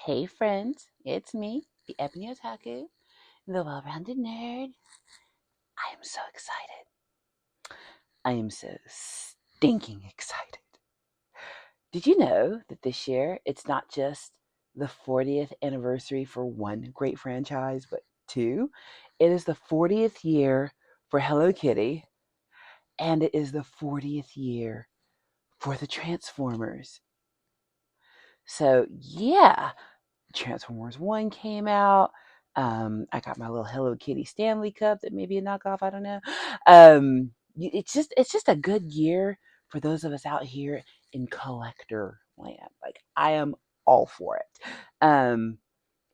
Hey friends, it's me, the Ebony Otaku, the well-rounded nerd. I am so excited. I am so stinking excited. Did you know that this year it's not just the 40th anniversary for one great franchise, but two? It is the 40th year for Hello Kitty, and it is the 40th year for the Transformers. So, yeah, Transformers 1 came out. I got my little Hello Kitty Stanley Cup that may be a knockoff, I don't know. It's just a good year for those of us out here in collector land. Like I am all for it. Um,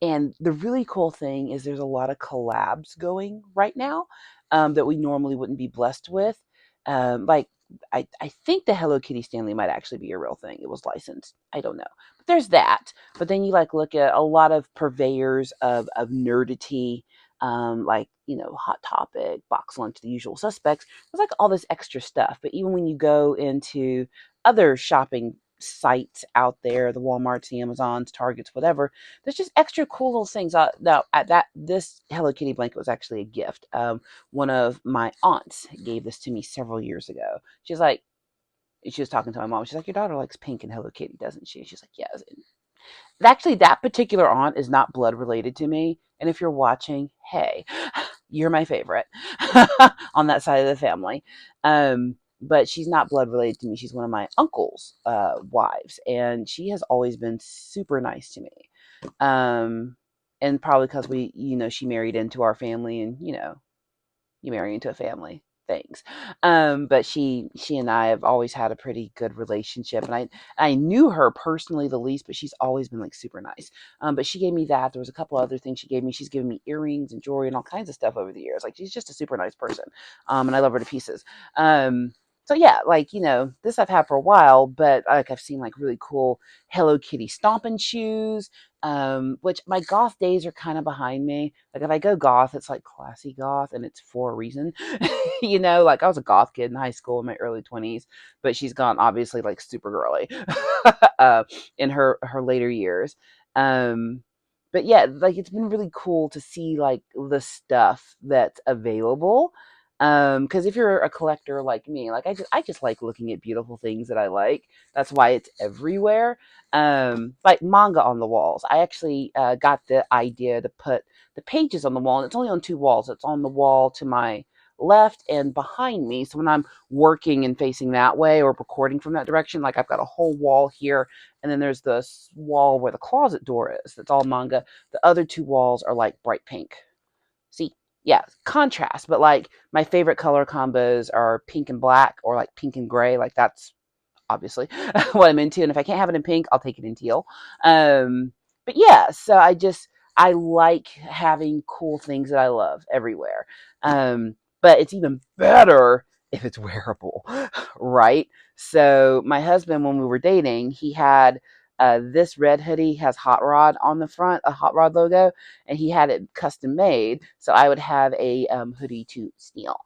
and the really cool thing is there's a lot of collabs going right now that we normally wouldn't be blessed with. Like I think the Hello Kitty Stanley might actually be a real thing. It was licensed. I don't know. But there's that. But then you like look at a lot of purveyors of nerdity, like, Hot Topic, Box Lunch, the usual suspects. There's like all this extra stuff. But even when you go into other shopping sites out there, the Walmarts, the Amazons, Targets, whatever, there's just extra cool little things. Now, at that, this Hello Kitty blanket was actually a gift. One of my aunts gave this to me several years ago. She's like, she was talking to my mom. She's like, your daughter likes pink and Hello Kitty, doesn't she? She's like, yes. And actually, that particular aunt is not blood related to me. And if you're watching, hey, you're my favorite on that side of the family. But she's not blood related to me. She's one of my uncle's wives, and she has always been super nice to me. Um, and probably because she married into our family, and you marry into a family things. But she and I have always had a pretty good relationship, and I knew her personally the least, but she's always been like super nice. But she gave me that. There was a couple other things she gave me. She's given me earrings and jewelry and all kinds of stuff over the years. Like she's just a super nice person. And I love her to pieces. So yeah, like this I've had for a while, but like I've seen like really cool Hello Kitty stomping shoes, which my goth days are kind of behind me. Like if I go goth, it's like classy goth, and it's for a reason. Like I was a goth kid in high school in my early 20s, but she's gone obviously like super girly uh, in her later years. Um, but yeah, like it's been really cool to see like the stuff that's available. Because if you're a collector like me, like I just like looking at beautiful things that I like. That's why it's everywhere. Like manga on the walls. I actually got the idea to put the pages on the wall, and it's only on two walls. It's on the wall to my left and behind me. So when I'm working and facing that way or recording from that direction, like I've got a whole wall here, and then there's this wall where the closet door is. That's all manga. The other two walls are like bright pink. See, yeah, contrast. But like my favorite color combos are pink and black, or like pink and gray. Like that's obviously what I'm into. And if I can't have it in pink, I'll take it in teal. But yeah, so I like having cool things that I love everywhere. But it's even better if it's wearable, right? So my husband, when we were dating, he had this red hoodie has Hot Rod on the front, a Hot Rod logo, and he had it custom made. So I would have a hoodie to steal.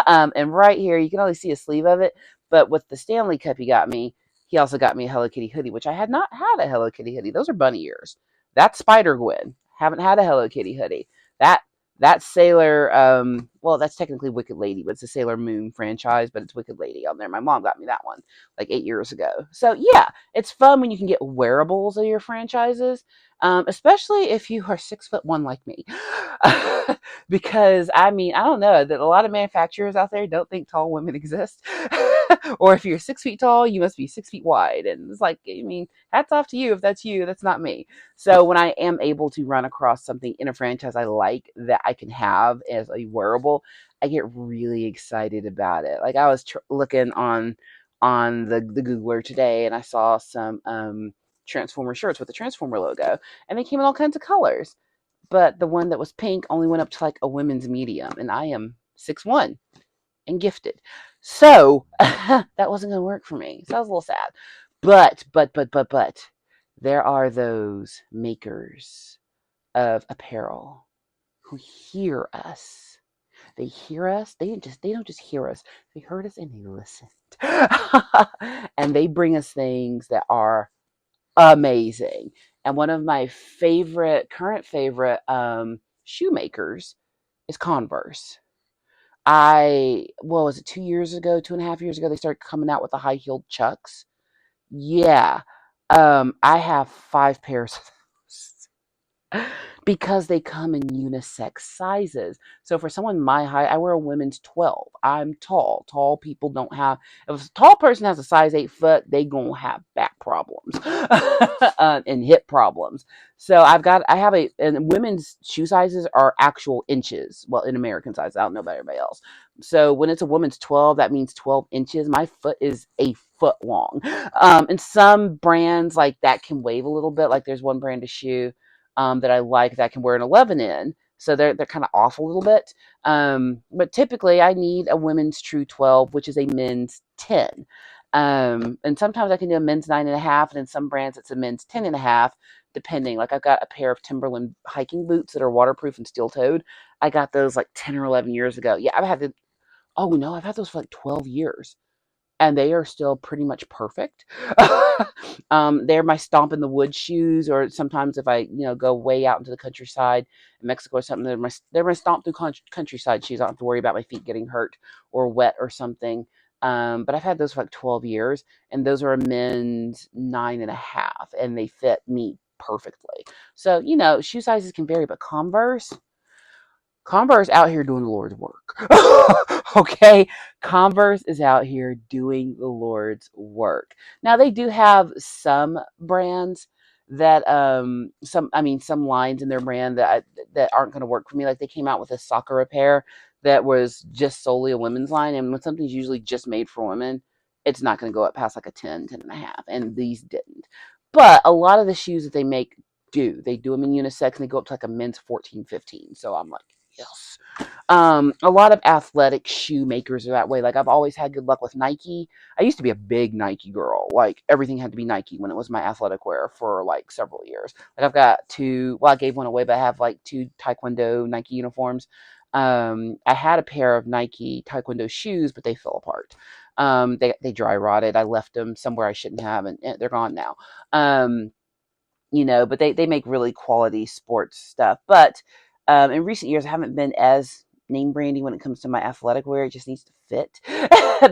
And right here, you can only see a sleeve of it, but with the Stanley Cup he got me, he also got me a Hello Kitty hoodie, which I had not had a Hello Kitty hoodie. Those are bunny ears. That's Spider Gwen. Haven't had a Hello Kitty hoodie. That that Sailor, well, that's technically Wicked Lady, but it's a Sailor Moon franchise, but it's Wicked Lady on there. My mom got me that one like 8 years ago. So yeah, it's fun when you can get wearables of your franchises, especially if you are 6'1" like me. Because I mean, I don't know that a lot of manufacturers out there don't think tall women exist. Or if you're 6 feet tall, you must be 6 feet wide. And it's like, I mean, hats off to you if that's you. That's not me. So when I am able to run across something in a franchise I like that I can have as a wearable, I get really excited about it. Like I was looking on the Googler today, and I saw some Transformer shirts with the Transformer logo, and they came in all kinds of colors. But the one that was pink only went up to like a women's medium, and I am 6'1" and gifted. So that wasn't going to work for me. So I was a little sad. But, there are those makers of apparel who hear us. They hear us. They don't just hear us. They heard us and they listened. And they bring us things that are amazing. And one of my favorite, current favorite shoemakers is Converse. What was it, 2 years ago, 2.5 years ago, they started coming out with the high heeled Chucks. Yeah. I have 5 pairs of those because they come in unisex sizes. So for someone my height, I wear a women's 12. I'm tall. Tall people don't have, if a tall person has a size 8 foot, they gonna have back problems and hip problems. So I have and women's shoe sizes are actual inches. Well, in American size, I don't know about everybody else. So when it's a woman's 12, that means 12 inches. My foot is a foot long. And some brands like that can wave a little bit. Like there's one brand of shoe that I like that I can wear an 11 in. So they're kind of off a little bit. But typically I need a women's true 12, which is a men's 10. And sometimes I can do a men's 9.5, and in some brands it's a men's 10.5, depending. Like I've got a pair of Timberland hiking boots that are waterproof and steel toed. I got those like 10 or 11 years ago. Yeah, oh no, I've had those for like 12 years and they are still pretty much perfect. They're my stomp in the wood shoes, or sometimes if I, go way out into the countryside in Mexico or something, they're my stomp through countryside shoes. I don't have to worry about my feet getting hurt or wet or something. But I've had those for like 12 years, and those are a men's 9.5, and they fit me perfectly. So, shoe sizes can vary, but Converse out here doing the Lord's work. Okay. Converse is out here doing the Lord's work. Now they do have some brands that some lines in their brand that aren't going to work for me. Like they came out with a soccer pair that was just solely a women's line, and when something's usually just made for women, it's not going to go up past like a 10, 10.5, and these didn't. But a lot of the shoes that they make they do them in unisex, and they go up to like a men's 14, 15. So I'm like, yes. A lot of athletic shoemakers are that way. Like I've always had good luck with Nike. I used to be a big Nike girl. Like everything had to be Nike when it was my athletic wear for like several years. Like I've got two. Well, I gave one away, but I have like two Taekwondo Nike uniforms. I had a pair of Nike Taekwondo shoes, but they fell apart. They dry rotted. I left them somewhere I shouldn't have, and they're gone now. But they make really quality sports stuff. But in recent years, I haven't been as name brandy when it comes to my athletic wear. It just needs to fit,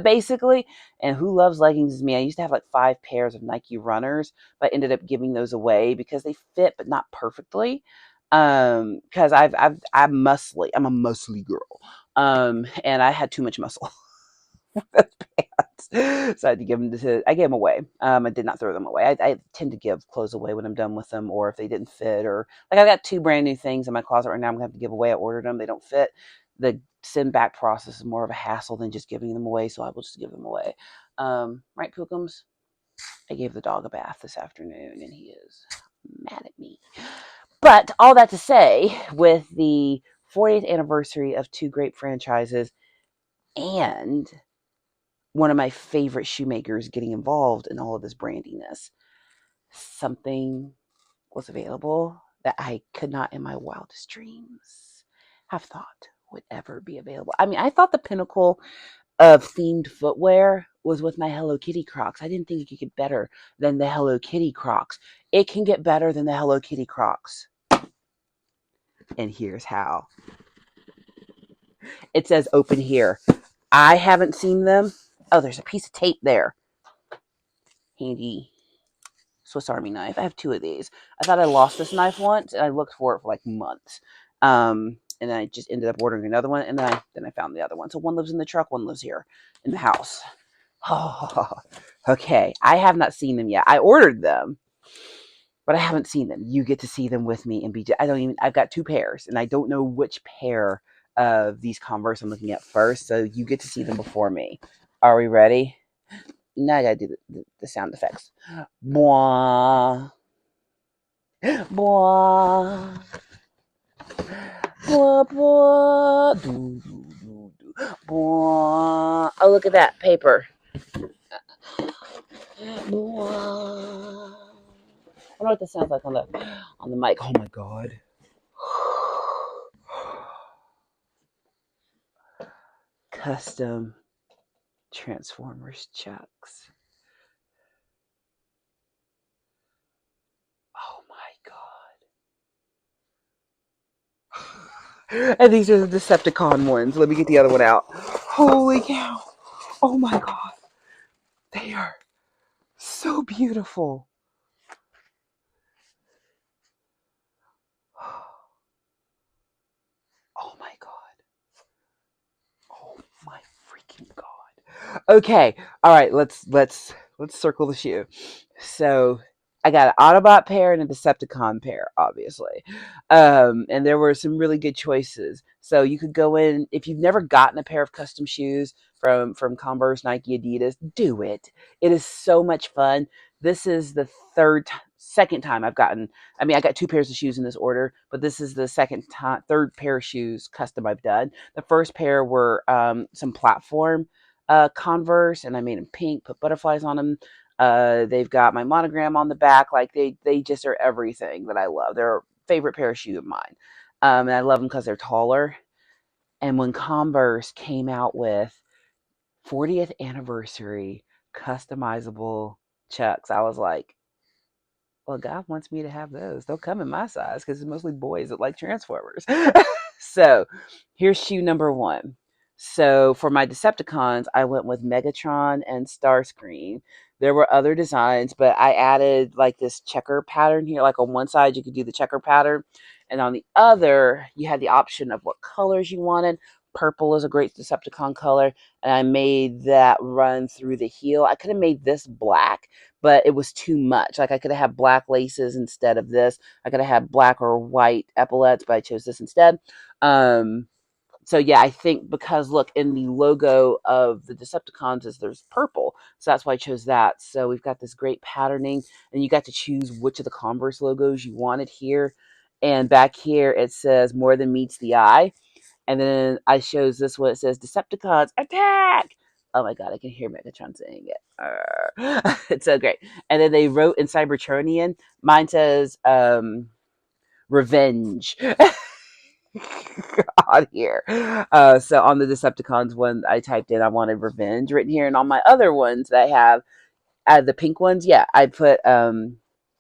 basically. And who loves leggings is me. I used to have like 5 pairs of Nike runners, but I ended up giving those away because they fit, but not perfectly. Because I'm muscly. I'm a muscly girl. And I had too much muscle. So I had to give them I gave them away. I did not throw them away. I tend to give clothes away when I'm done with them, or if they didn't fit, or like I've got 2 brand new things in my closet right now. I'm gonna have to give away. I ordered them. They don't fit. The send back process is more of a hassle than just giving them away. So I will just give them away. Right, Pookums? I gave the dog a bath this afternoon, and he is mad at me. But all that to say, with the 40th anniversary of 2 great franchises and one of my favorite shoemakers getting involved in all of this brandiness, something was available that I could not in my wildest dreams have thought would ever be available. I mean, I thought the pinnacle of themed footwear was with my Hello Kitty Crocs. I didn't think it could get better than the Hello Kitty Crocs. It can get better than the Hello Kitty Crocs. And here's how. It says open here. I haven't seen them. Oh, there's a piece of tape there. Handy Swiss Army knife. I have 2 of these. I thought I lost this knife once, and I looked for it for like months. And then I just ended up ordering another one, and then I found the other one. So one lives in the truck, one lives here in the house. Oh, okay. I have not seen them yet. I ordered them, but I haven't seen them. You get to see them with me and BJ. I've got 2 pairs, and I don't know which pair of these Converse I'm looking at first. So you get to see them before me. Are we ready? Now I gotta do the sound effects. Bwah. Bwah. Bwah, bwah. Doo, doo, doo, doo. Bwah. Oh, look at that paper. Bwah. I wonder what this sounds like on the mic. Oh my god. Custom Transformers Chucks. Oh my And these are the Decepticon ones. Let me get the other one out. Holy cow. Oh my God. They are so beautiful. Oh my God. Oh my freaking God. Okay. All right, let's circle the shoe. So I got an Autobot pair and a Decepticon pair, obviously. And there were some really good choices. So you could go in if you've never gotten a pair of custom shoes from Converse, Nike, Adidas, do it. It is so much fun. This is the second time I've gotten. I mean, I got two pairs of shoes in this order, but this is the third pair of shoes custom I've done. The first pair were some platform Converse, and I made them pink, put butterflies on them. They've got my monogram on the back. Like they just are everything that I love. They're a favorite pair of shoe of mine. And I love them because they're taller. And when Converse came out with 40th anniversary customizable Chucks, I was like, well, God wants me to have those. They'll come in my size because it's mostly boys that like Transformers. So here's shoe number one. So for my Decepticons, I went with Megatron and Starscream. There were other designs, but I added like this checker pattern here. Like on one side, you could do the checker pattern, and on the other, you had the option of what colors you wanted. Purple is a great Decepticon color, and I made that run through the heel. I could have made this black, but it was too much. Like I could have had black laces instead of this. I could have had black or white epaulets, but I chose this instead. Um, so yeah, I think because look in the logo of the Decepticons is there's purple, so that's why I chose that. So we've got this great patterning, and you got to choose which of the Converse logos you wanted here. And back here it says "More than meets the eye," and then I chose this one. It says "Decepticons attack." Oh my God, I can hear Megatron saying it. It's so great. And then they wrote in Cybertronian. Mine says "Revenge." On here. So on the Decepticons one, I typed in I wanted revenge written here, and on my other ones that I have, the pink ones, yeah, I put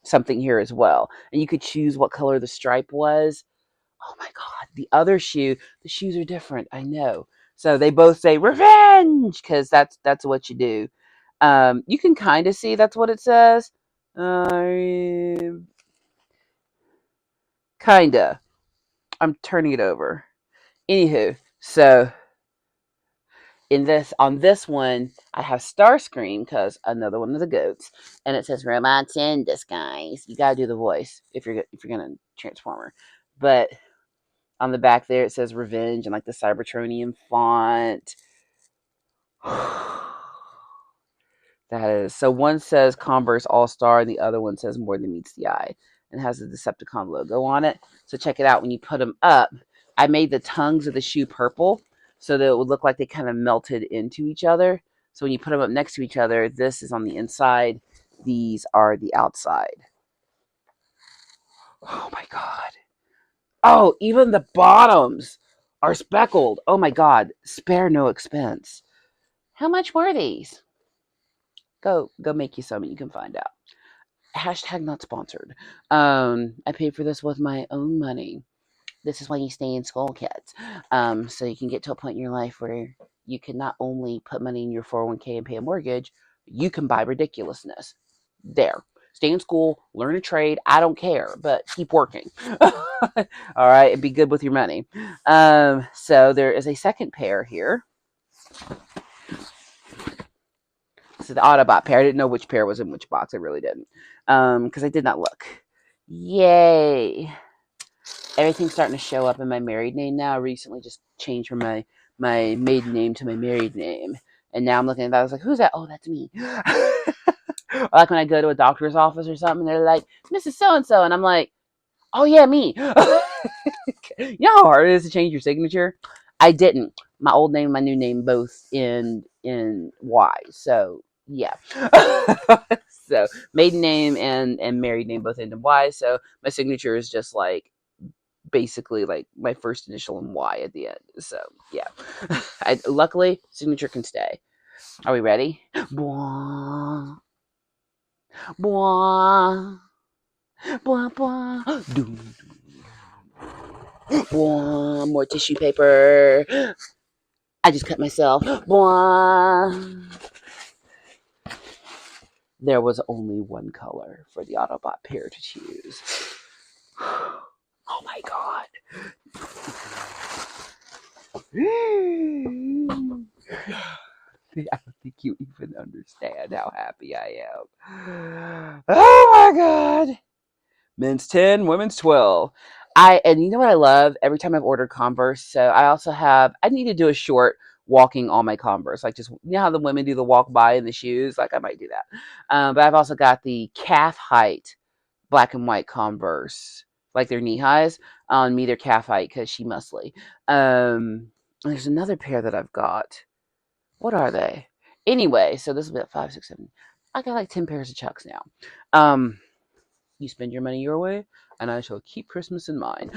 something here as well, and you could choose what color the stripe was. Oh my God, the shoes are different. I know. So they both say revenge because that's what you do. You can kind of see that's what it says. Kinda. I'm turning it over. Anywho, so in this on this one I have Starscream because another one of the goats, and it says robots in disguise. You gotta do the voice if you're gonna transformer, but on the back there it says revenge and like the Cybertronian font. That is so one says Converse All Star and the other one says More Than Meets the Eye and has the Decepticon logo on it. So check it out when you put them up. I made the tongues of the shoe purple so that it would look like they kind of melted into each other. So when you put them up next to each other, this is on the inside, these are the outside. Oh my God. Oh, even the bottoms are speckled. Oh my God. Spare no expense. How much were these? Go make you some and you can find out. Hashtag not sponsored. I paid for this with my own money. This is why you stay in school, kids. So you can get to a point in your life where you can not only put money in your 401k and pay a mortgage, you can buy ridiculousness. There. Stay in school, learn a trade. I don't care, but keep working. All right, and be good with your money. So there is a second pair here. So the Autobot pair. I didn't know which pair was in which box. I really didn't. Because I did not look. Yay. Everything's starting to show up in my married name now. I recently just changed from my maiden name to my married name. And now I'm looking at that. I was like, who's that? Oh, that's me. Or like when I go to a doctor's office or something, they're like, Mrs. So-and-so. And I'm like, oh, yeah, me. You know how hard it is to change your signature? I didn't. My old name, my new name, both in Y. So yeah. So maiden name and married name both end in Y. So my signature is just like basically like my first initial and Y at the end. So yeah. Luckily signature can stay. Are we ready? Blah, blah, blah, blah. Doom. One more tissue paper. I just cut myself. One. There was only one color for the Autobot pair to choose. Oh my god. I don't think you even understand how happy I am. Oh my god. Men's 10, women's 12. And you know what I love? Every time I've ordered Converse, so I need to do a short walking on my Converse. Like just, you know how the women do the walk by in the shoes? Like I might do that. But I've also got the calf height black and white Converse, like they're knee highs. On me, they're calf height because she muscly. There's another pair that I've got. What are they? Anyway, so this will be at 5, 6, 7. I got like 10 pairs of Chucks now. You spend your money your way, and I shall keep Christmas in mind.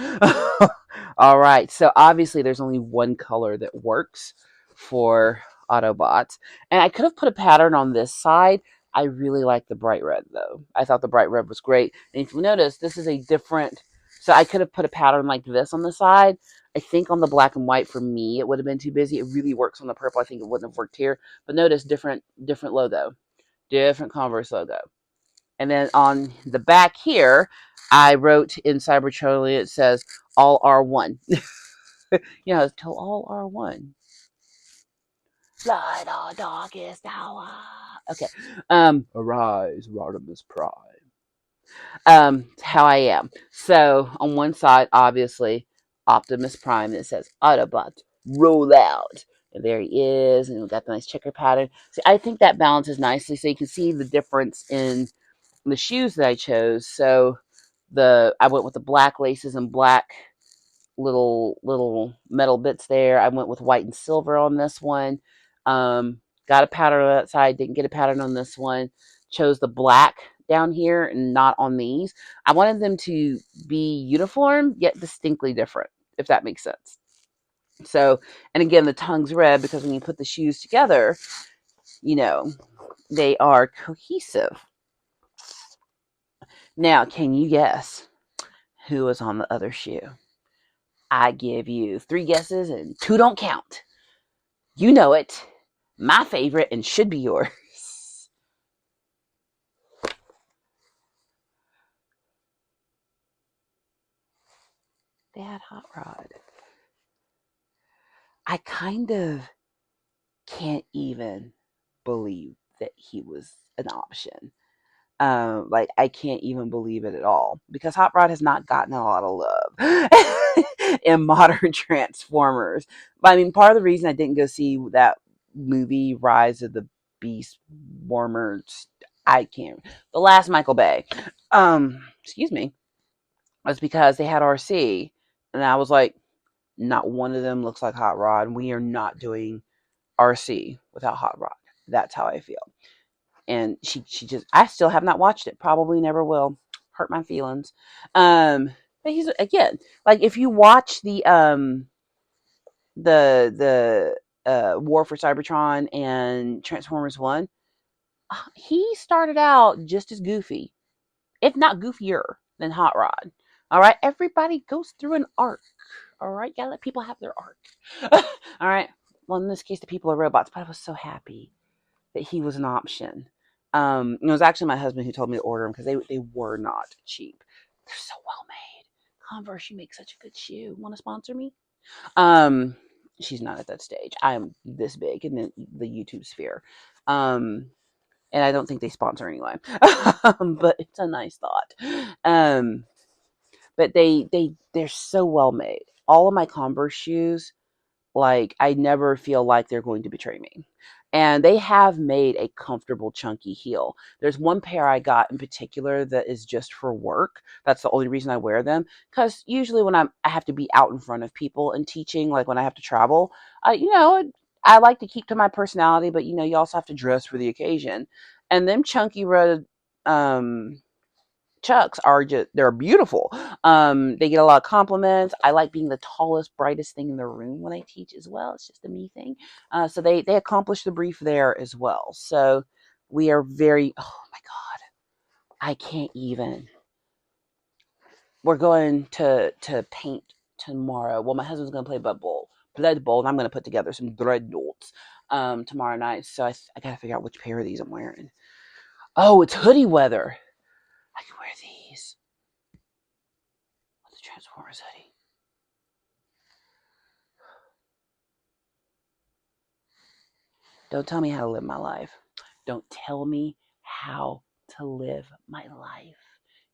All right. So obviously, there's only one color that works for Autobots, and I could have put a pattern on this side. I really like the bright red, though. I thought the bright red was great. And if you notice, this is a different. So I could have put a pattern like this on the side. I think on the black and white for me, it would have been too busy. It really works on the purple. I think it wouldn't have worked here. But notice different logo, different Converse logo. And then on the back here, I wrote in Cybertronian, it says all R1. Till all R1. Fly the darkest hour. Okay. Arise, Rodimus Prime. How I am. So on one side, obviously, Optimus Prime, it says Autobots roll out. And there he is, and we've got the nice checker pattern. See, I think that balances nicely, so you can see the difference in the shoes that I chose. So I went with the black laces and black little metal bits there. I went with white and silver on this one. Got a pattern on that side, didn't get a pattern on this one. Chose the black down here and not on these. I wanted them to be uniform yet distinctly different, if that makes sense. So, and again, the tongue's red because when you put the shoes together, they are cohesive. Now, can you guess who was on the other shoe? I give you 3 guesses and 2 don't count. You know it. My favorite and should be yours. Dad Hot Rod. I kind of can't even believe that he was an option. Like I can't even believe it at all because Hot Rod has not gotten a lot of love in modern Transformers. But I mean, part of the reason I didn't go see that movie, Rise of the Beast Warmers, I can't. The last Michael Bay, excuse me, was because they had RC, and I was like, not one of them looks like Hot Rod. We are not doing RC without Hot Rod. That's how I feel. And she just, I still have not watched it. Probably never will. Hurt my feelings. But he's again, like if you watch the War for Cybertron and Transformers One, he started out just as goofy, if not goofier than Hot Rod. All right, everybody goes through an arc. All right, gotta let people have their arc. All right. Well, in this case, the people are robots, but I was so happy that he was an option. It was actually my husband who told me to order them because they were not cheap. They're so well made. Converse, you make such a good shoe. Want to sponsor me? Um, she's not at that stage. I am this big in the YouTube sphere. And I don't think they sponsor anyway. But it's a nice thought. But they're so well made. All of my Converse shoes, like I never feel like they're going to betray me. And they have made a comfortable chunky heel. There's one pair I got in particular that is just for work. That's the only reason I wear them. Because usually when I have to be out in front of people and teaching, like when I have to travel, I like to keep to my personality, but you also have to dress for the occasion. And them chunky red Chucks are just, they're beautiful. They get a lot of compliments. I like being the tallest, brightest thing in the room when I teach as well. It's just a me thing. So they accomplish the brief there as well. So we are very, oh my God, I can't even. We're going to paint tomorrow. Well, my husband's going to play Blood Bowl, and I'm going to put together some dreadnoughts tomorrow night. So I got to figure out which pair of these I'm wearing. Oh, it's hoodie weather. I can wear these. What's the Transformers hoodie? Don't tell me how to live my life. Don't tell me how to live my life,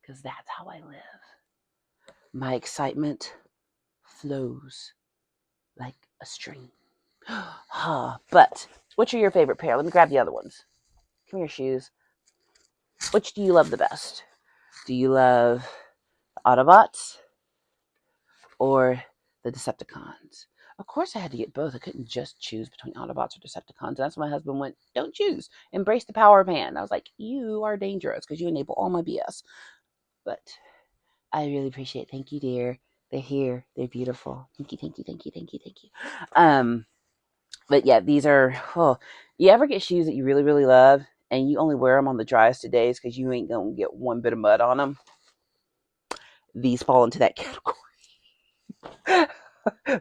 because that's how I live. My excitement flows like a stream. But which are your favorite pair? Let me grab the other ones. Come here, shoes. Which do you love the best? Do you love the Autobots or the Decepticons? Of course, I had to get both. I couldn't just choose between Autobots or Decepticons. And that's when my husband went, don't choose. Embrace the power of hand. I was like, you are dangerous because you enable all my BS. But I really appreciate it. Thank you, dear. They're here. They're beautiful. Thank you, thank you, thank you, thank you, thank you. But yeah, these are, you ever get shoes that you really, really love and you only wear them on the driest of days because you ain't going to get one bit of mud on them? These fall into that category.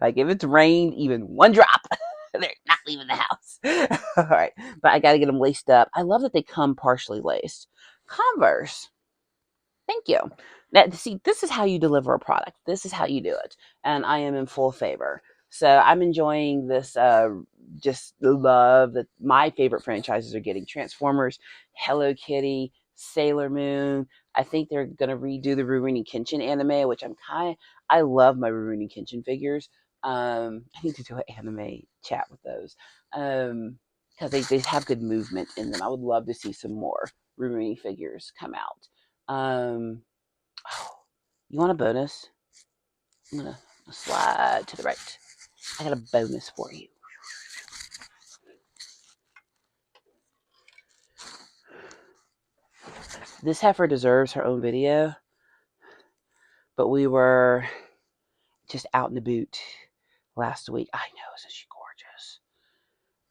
Like if it's rained even one drop, they're not leaving the house. All right. But I got to get them laced up. I love that they come partially laced. Converse. Thank you. Now, see, this is how you deliver a product. This is how you do it. And I am in full favor. So I'm enjoying this, just the love that my favorite franchises are getting. Transformers, Hello Kitty, Sailor Moon. I think they're going to redo the Rurouni Kenshin anime, which I love my Rurouni Kenshin figures. I need to do an anime chat with those. Because they have good movement in them. I would love to see some more Rurouni figures come out. Oh, you want a bonus? I'm gonna slide to the right. I got a bonus for you. This heifer deserves her own video, but we were just out in the boot last week. I know, isn't she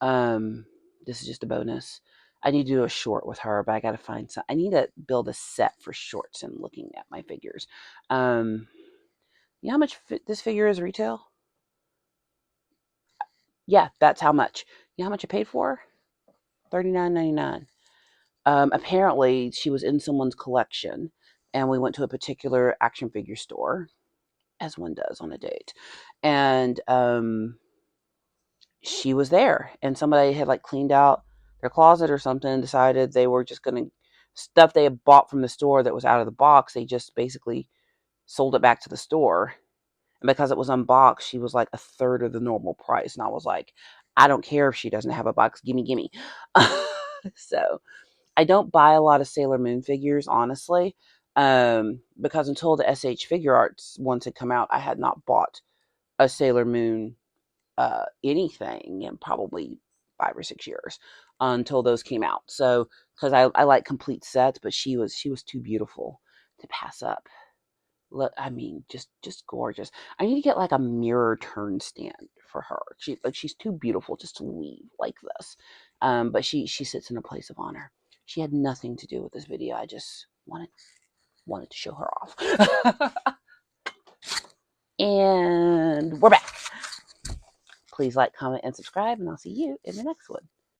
gorgeous? This is just a bonus. I need to do a short with her, but I gotta find some. I need to build a set for shorts and looking at my figures. You know how much this figure is retail? Yeah, that's how much. You know how much I paid for? $39.99. Apparently, she was in someone's collection, and we went to a particular action figure store, as one does on a date, and she was there, and somebody had like cleaned out their closet or something, decided they were just going to stuff they had bought from the store that was out of the box. They just basically sold it back to the store, and because it was unboxed, she was like a third of the normal price, and I was like, I don't care if she doesn't have a box, gimme. So I don't buy a lot of Sailor Moon figures, honestly, because until the SH Figure Arts ones had come out, I had not bought a Sailor Moon anything in probably 5 or 6 years until those came out. So, because I like complete sets, but she was too beautiful to pass up. Look, I mean, just gorgeous. I need to get like a mirror turn stand for her. She's too beautiful just to leave like this. But she sits in a place of honor. She had nothing to do with this video. I just wanted to show her off. And we're back. Please like, comment, and subscribe, and I'll see you in the next one.